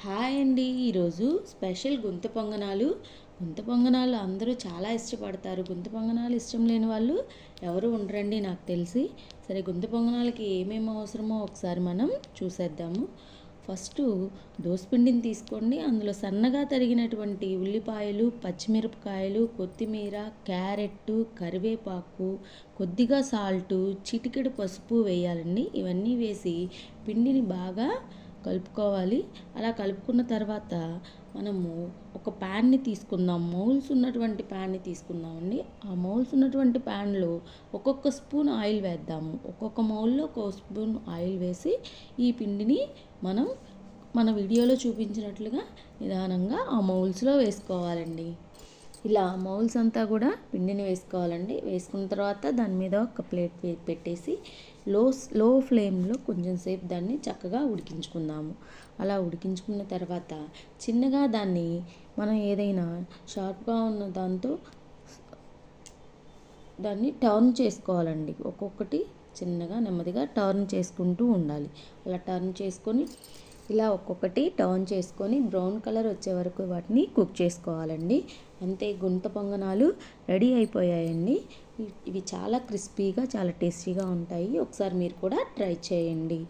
Hi అండి. ఈరోజు special గుంత పొంగనాలు. గుంత పొంగనాలు అందరూ చాలా ఇష్టపడతారు. గుంత పొంగనాలు ఇష్టం లేని వాళ్ళు ఎవరు ఉండరండి నాకు తెలిసి. సరే, గుంత పొంగనాలకి ఏమేమి అవసరమో ఒకసారి మనం చూసేద్దాము. ఫస్ట్ దోసపిండిని తీసుకోండి. అందులో సన్నగా తరిగినటువంటి ఉల్లిపాయలు, పచ్చిమిరపకాయలు, కొత్తిమీర, క్యారెట్, కరివేపాకు, కొద్దిగా సాల్టు, చిటికెడు పసుపు వేయాలండి. ఇవన్నీ వేసి పిండిని బాగా కలుపుకోవాలి. అలా కలుపుకున్న తర్వాత మనము ఒక ప్యాన్ని తీసుకుందాం. మౌల్స్ ఉన్నటువంటి ప్యాన్ని తీసుకుందామండి. ఆ మౌల్స్ ఉన్నటువంటి ప్యాన్లో ఒక్కొక్క స్పూన్ ఆయిల్ వేద్దాము. ఒక్కొక్క మౌల్లో ఒక్కొక్క స్పూన్ ఆయిల్ వేసి ఈ పిండిని మనం మన వీడియోలో చూపించినట్లుగా నిదానంగా ఆ మౌల్స్లో వేసుకోవాలండి. ఇలా మౌల్స్ అంతా కూడా పిండిని వేసుకోవాలండి. వేసుకున్న తర్వాత దాని మీద ఒక ప్లేట్ పెట్టేసి లో ఫ్లేమ్లో కొంచెం సేపు దాన్ని చక్కగా ఉడికించుకుందాము. అలా ఉడికించుకున్న తర్వాత చిన్నగా దాన్ని మనం ఏదైనా షార్ప్గా ఉన్న దాన్ని టర్న్ చేసుకోవాలండి. ఒక్కొక్కటి చిన్నగా నెమ్మదిగా టర్న్ చేసుకుంటూ ఉండాలి. అలా టర్న్ చేసుకొని ఇలా ఒక్కొక్కటి టర్న్ చేసుకొని బ్రౌన్ కలర్ వచ్చే వరకు వాటిని కుక్ చేసుకోవాలండి. అంతే, గుంత పొంగనాలు రెడీ అయిపోయాయండి. ఇవి చాలా క్రిస్పీగా, చాలా టేస్టీగా ఉంటాయి. ఒకసారి మీరు కూడా ట్రై చేయండి.